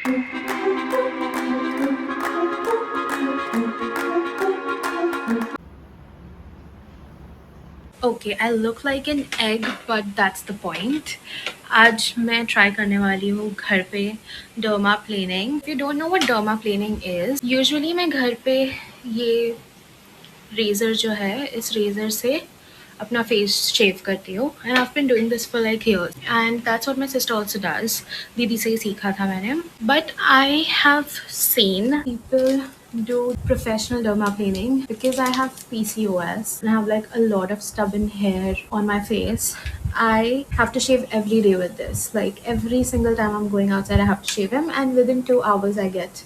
Okay, I look like an egg, but that's the point. आज मैं try करने वाली हूँ घर पे derma planing. If you don't know what derma planing is, usually मैं घर पे ये razor जो है इस razor से अपना face shave करती हूँ, and I've been doing this for like years, and that's what my sister also does. दीदी से ही सीखा था मैंने. But I have seen people do professional dermaplaning because I have PCOS and I have like a lot of stubborn hair on my face. I have to shave every day with this. Like every single time I'm going outside, I have to shave him, and within 2 hours, I get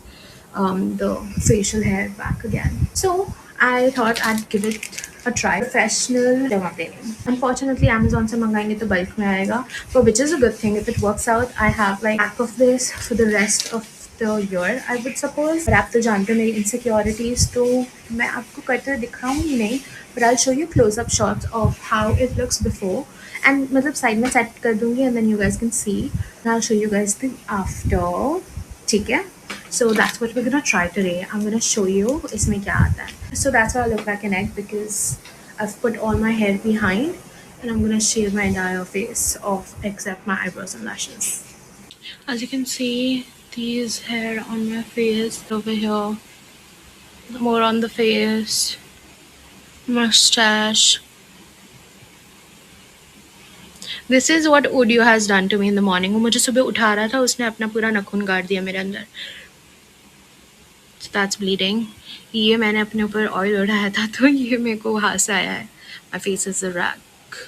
the facial hair back again. So I thought I'd give it a try. Professional dermaplaning. Unfortunately, Amazon से मंगाएंगे तो bulk में आएगा, but which is a good thing. If it works out, I have like pack of this for the rest of the year, I would suppose. पर आप तो जानते हो मेरी insecurities, तो मैं आपको करते दिखाऊंगी नहीं, but I'll show you close-up shots of how it looks before. And मतलब side में set कर दूंगी, and then you guys can see. And I'll show you guys the after. ठीक है? So that's what we're gonna try today. I'm gonna show you इसमें क्या आता है. So that's why I look like an egg, because I've put all my hair behind, and I'm gonna shave my entire face off except my eyebrows and lashes. As you can see, these hair on my face over here, more on the face, mustache. This is what Udio has done to me in the morning. वो मुझे सुबह उठा रहा था, उसने अपना पूरा नखून गाड़ दिया मेरे अंदर. So that's bleeding. ये मैंने अपने ऊपर ऑयल उड़ाया था, तो ये मेरे को वहाँ से आया है. My face is a wreck.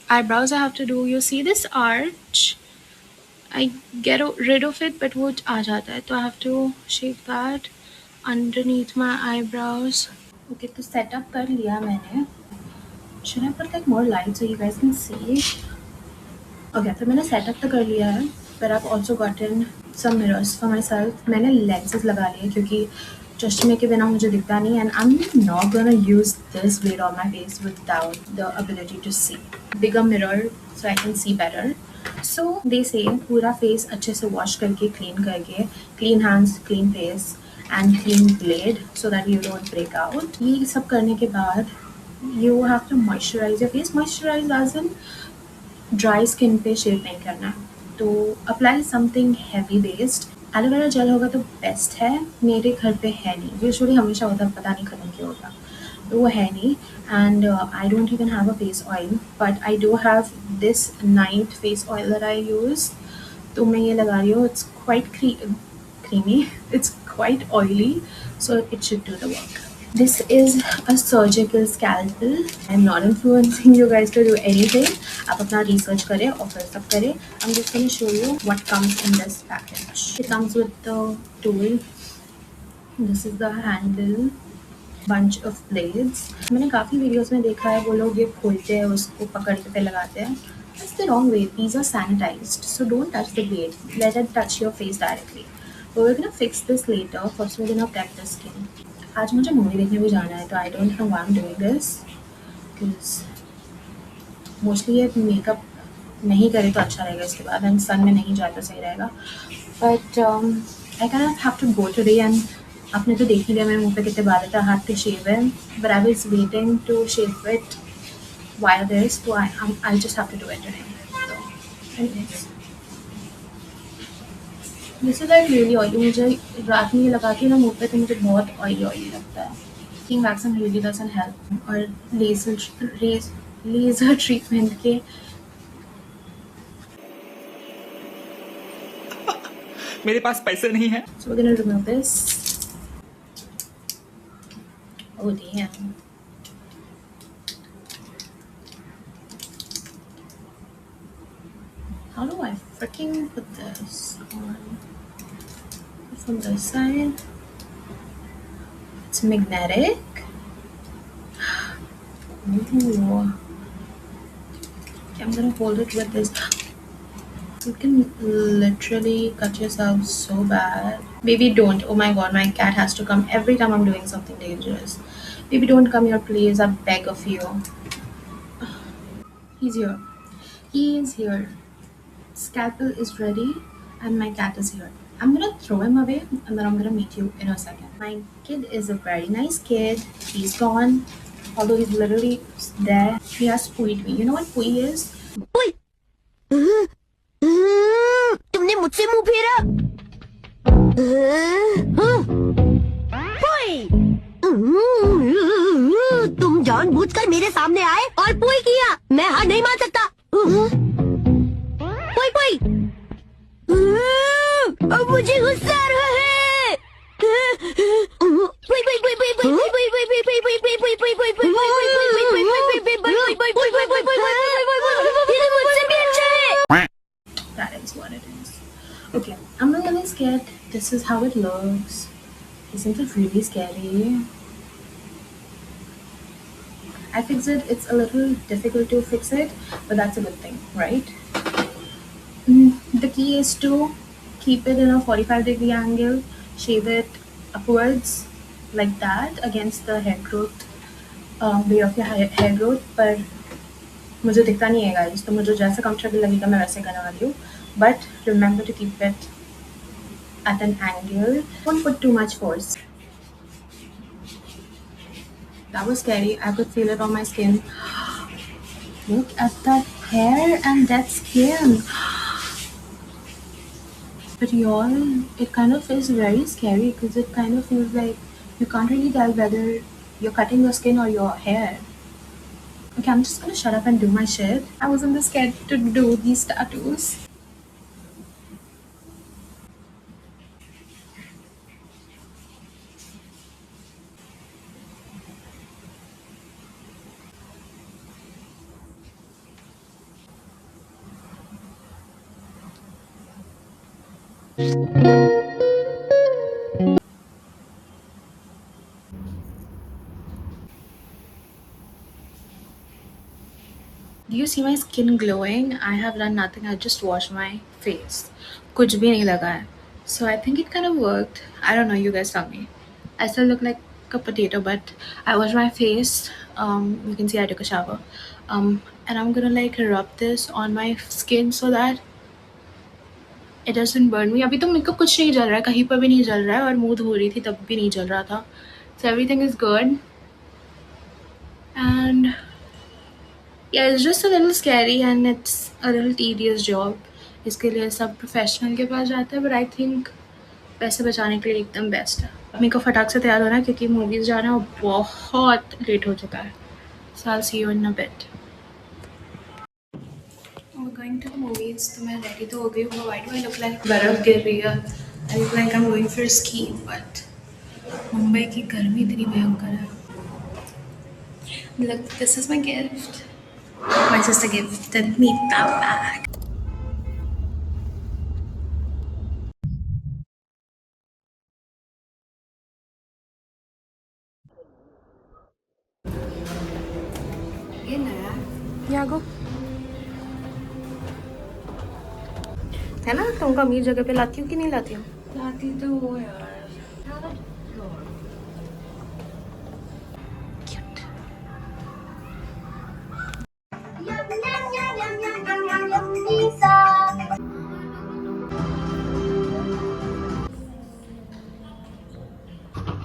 Eyebrows I have to do. You see this arch? I get rid of it, but वो आ जाता है, तो I have to shave that underneath my eyebrows. Okay, तो setup कर लिया मैंने. Should I put like more light so you guys can see? Okay, तो मैंने setup तो कर लिया है, but I've also gotten some mirrors for myself. मैंने lenses लगा लिए क्योंकि चश्मे के बिना मुझे दिखता नहीं, and I'm not gonna use this blade on my face without the ability to see. Bigger mirror so I can see better. So they say पूरा face अच्छे से wash करके clean करके, clean hands, clean face and clean blade so that you don't break out. ये सब करने के बाद you have to moisturize your face. Moisturize as in dry skin पे शेव नहीं करना, तो apply something heavy based. Aloe vera gel होगा तो बेस्ट है. मेरे घर पे है नहीं, यूजुअली हमेशा होता है, पता नहीं खत्म क्यों होता, तो वो है नहीं. And I don't even have a face oil, but I do have this night face oil that I use, तो मैं ये लगा रही हूँ. It's quite creamy, it's quite oily, so it should do the work. This is a surgical scalpel. I'm not influencing you guys to do anything. आप अपना research करें और फिर सब करें. I'm just going to show you what comes in this package. It comes with the tool. This is the handle. Bunch of blades. मैंने काफ़ी videos में देखा है वो लोग ये खोलते हैं, उसको पकड़ के पे लगाते हैं. That's the wrong way. These are sanitized, so don't touch the blade. Let it touch your face directly. But we're gonna fix this later. First, we're gonna prep the skin. आज मुझे मूवी देखने भी जाना है, तो आई don't know why I am doing this, because mostly ये makeup नहीं करे तो अच्छा रहेगा इसके बाद, एंड सन में नहीं जाए तो सही रहेगा. But I can have to go today, and आपने तो देख ही लिया मेरे मुंह पे कितने बाल थे. हाथ पे शेव है, but I was waiting to shave it while this, तो I just have to do it today. तो anyways, this is like really oily. मुझे रात में ये लगाती हूँ ना मुँह पे, तो मुझे बहुत ऑयली लगता है. King waxen really doesn't help. और लेज़र ट्रीटमेंट के मेरे पास पैसे नहीं है. So we're gonna remove this. Oh damn. How do I freaking put this on from this side? It's magnetic. Ooh. Okay, I'm gonna hold it with this. You can literally cut yourself so bad. Baby, don't. Oh my god, my cat has to come every time I'm doing something dangerous. Baby, don't come here, please. I beg of you. He's here. He is here. Scalpel is ready. and my cat is here. I'm gonna throw him away and then I'm gonna meet you in a second. My kid is a very nice kid. He's gone. Although he's literally there. He has pooed me. You know what pooey is? ओए, तुमने मुझसे मुंह फेरा? ओए, तुम जानबूझकर मेरे सामने आए और पोई किया। मैं हार नहीं मान सकता। पोई पोई, अब मुझे गुस्सा आ रहा है। पोई पोई पोई पोई पोई पोई पोई पोई पोई पोई पोई पोई पोई पोई पोई That is what it is. Okay, I'm really scared. This is how it looks. Isn't it really scary? I fixed it. It's a little difficult to fix it, but that's a good thing, right? The key is to keep it in a 45-degree angle, shave it upwards like that against the hair growth, way of your hair growth. पर मुझे दिखता नहीं है guys, तो मुझे जैसा comfortable लगेगा मैं वैसे करने वाली हूँ. But remember to keep it at an angle. Don't put too much force. That was scary. I could feel it on my skin. Look at that hair and that skin. But y'all, it kind of is very scary because it kind of feels like you can't really tell whether you're cutting your skin or your hair. Okay, I'm just gonna shut up and do my shit. I wasn't this scared to do these tattoos. Do you see my skin glowing? I have done nothing. I just washed my face. कुछ भी नहीं लगा है. So I think it kind of worked. I don't know. You guys tell me. I still look like a potato, but I washed my face. You can see I took a shower. And I'm gonna like rub this on my skin so that it doesn't burn me. अभी तो मेरे को कुछ नहीं जल रहा है, कहीं पर भी नहीं जल रहा है और मुँह धो रही थी तब भी नहीं जल रहा था. So everything is good. And yeah, it's just a little scary and it's a little tedious job. इसके लिए सब प्रोफेशनल के पास जाते हैं, but I think पैसे बचाने के लिए एकदम बेस्ट है. मेरे को फटाक से तैयार होना है क्योंकि मूवीज़ जाना है और बहुत लेट हो चुका है. So I'll see you in a bit. We're going to the movies. तो मैं ready तो हो गई हूँ. Why do I look like बर्फ गिर रही है? I look like I'm going for a ski, but Mumbai की गर्मी इतनी भयंकर है. Look, this is my gift. My sister gifted me that bag. ये नया यागो है ना. तुमको अमीर जगह पे लाती हूँ कि नहीं लाती हूँ? लाती तो हो यार.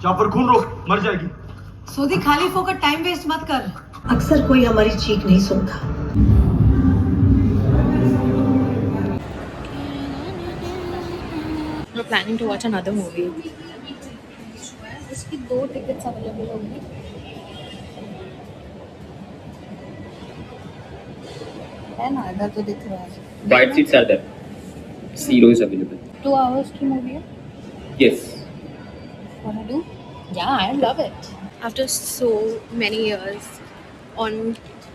जाफर खून रोक, मर जाएगी. सोदी खाली फोकट टाइम वेस्ट मत कर. अक्सर कोई हमारी चीख नहीं सुनता. We're planning to watch another movie. इसकी 2 tickets अवेलेबल होंगी. है ना, इधर तो दिख रहा है. Bright seats are there. Zero is available. 2 hours की movie है. Yes. Wanna do? Yeah, I love it. After so many years, on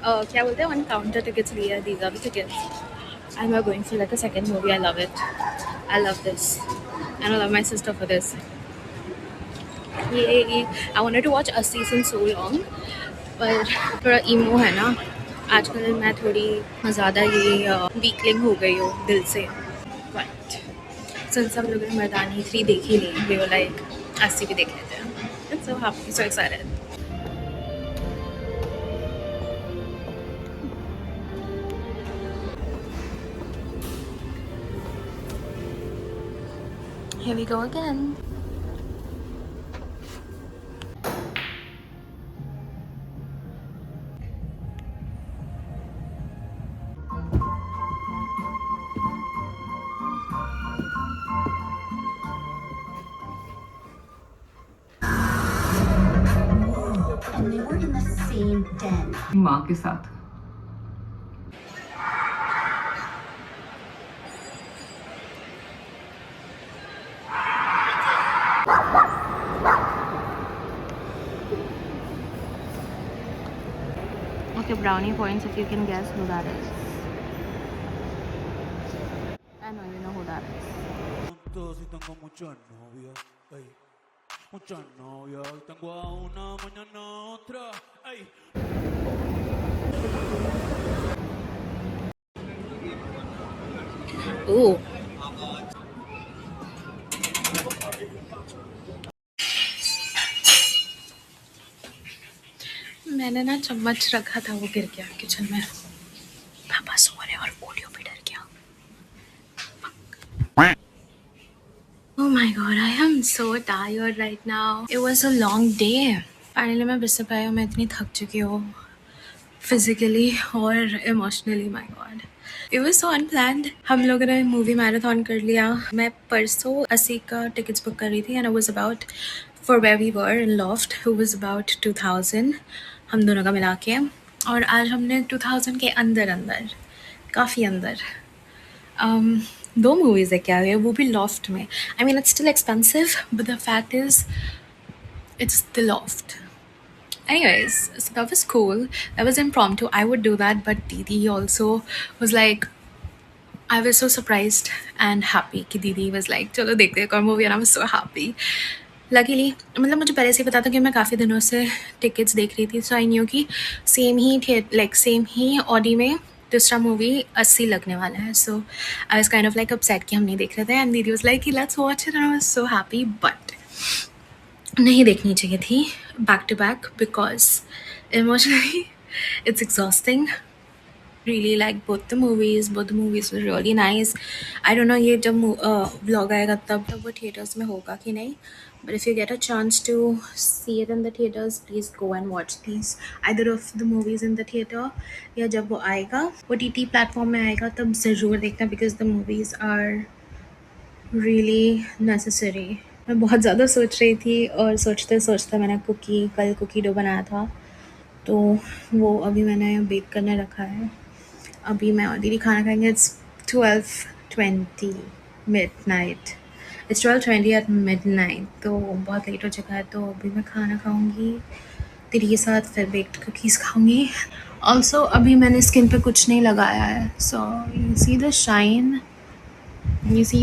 क्या बोलते हैं, on counter tickets लिए. These are the tickets. And we're going for like a second movie. I love it. I love this. And I love my sister for this. Yay! I wanted to watch Assi since so long, पर थोड़ा emo है ना. आजकल मैं थोड़ी ज़्यादा ये weakling हो गई हूँ दिल से. But since हम लोगों ने मर्दानी 3 देख ही ली, we were like अस्सी भी देख लेते हैं. I'm so happy, so excited. Here we go again. And they were in the same den. माँ के साथ Okay, brownie points if you can guess who that is. I know you know who that is. Y tengo muchas novias, ey, muchas novias. Hoy tengo a una, mañana a otra, ey. Ooh. मैंने ना चम्मच रखा था, वो गिर गया kitchen में। पापा सो रहे और ऑडियो भी डर गया। Oh my god, I am so tired right now. It was a long day. Finally मैं बिस्तर पे आई हूँ, मैं इतनी थक चुकी हूँ फिजिकली और emotionally. My God, it was so unplanned. हम लोगों ने मूवी मैराथन कर लिया। मैं परसों 80 का टिकट्स बुक कर रही थी and it was about four where we were in loft it was about 2000 हम दोनों का मिला के। और आज हमने 2000 के अंदर अंदर काफ़ी अंदर दो मूवीज़ है क्या, वो भी लॉफ्ट में। I mean it's still expensive but the fact is it's the loft. Anyways, so that was cool. That was impromptu. I would do that, but Didi also was like, I was so surprised and happy कि Didi was like, चलो देखते हैं कौन movie, and I was so happy. Luckily, मतलब मुझे पहले से ही पता था कि मैं काफ़ी दिनों से टिकट्स देख रही थी, so I knew कि सेम ही ऑडी में दूसरा मूवी 80 लगने वाला है. So I was kind of like upset कि हम नहीं देख रहे थे, and Didi was like, let's watch it, and I was so happy, but नहीं देखनी चाहिए थी back to back because emotionally it's exhausting. Really like both the movies were really nice. I don't know ये जब vlog आएगा तब वो theatres में होगा कि नहीं, but if you get a chance to see it in the theatres please go and watch these either of the movies in the theatre, या जब वो आएगा OTT प्लेटफॉर्म में आएगा तब ज़रूर देखना because the movies are really necessary. मैं बहुत ज़्यादा सोच रही थी और सोचते सोचते मैंने कल कुकी डो बनाया था, तो वो अभी मैंने बेक करने रखा है. अभी मैं और दीदी खाना खाएंगे. It's 12:20 midnight. It's 12:20 at midnight, तो बहुत लेट हो चुका है. तो अभी मैं खाना खाऊंगी दीदी के साथ, फिर बेक्ड कुकीज़ खाऊंगी. ऑल्सो अभी मैंने स्किन पे कुछ नहीं लगाया है, so you see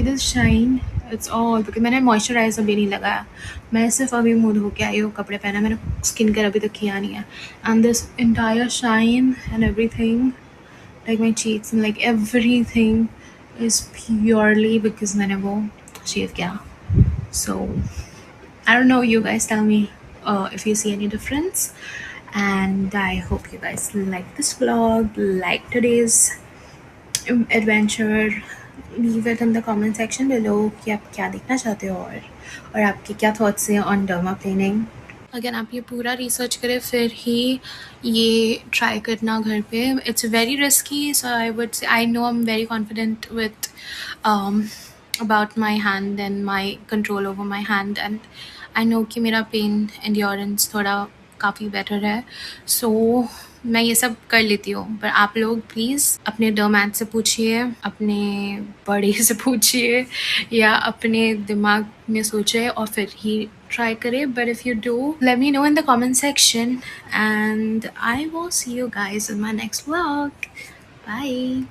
this shine it's all because मैंने मॉइस्चराइज़र भी नहीं लगाया. मैं सिर्फ अभी मुँह धो के आई हूँ, कपड़े पहना, मैंने स्किन केयर अभी तक किया नहीं है. And this entire shine and everything like my cheeks and like everything is purely because मैंने वो शेव किया. So I don't know, you guys tell me if you see any difference, and I hope you guys like this vlog, like today's adventure. Leave it in the comment section below कि आप क्या देखना चाहते हो और आपके क्या thoughts हैं ऑन डर्माप्लेनिंग. अगेन आप ये पूरा रिसर्च करें फिर ही ये ट्राई करना घर पे. It's very risky, so I would say I know I am very confident with about my hand and my control over my hand, and I know कि मेरा पेन एंड्योरेंस थोड़ा काफ़ी बेटर है, सो मैं ये सब कर लेती हूँ. पर आप लोग प्लीज़ अपने डर्मैट से पूछिए, अपने बड़े से पूछिए, या अपने दिमाग में सोचिए और फिर ही ट्राई करें. But if you do, let me know in the comment section, and I will see you guys in my next vlog. Bye.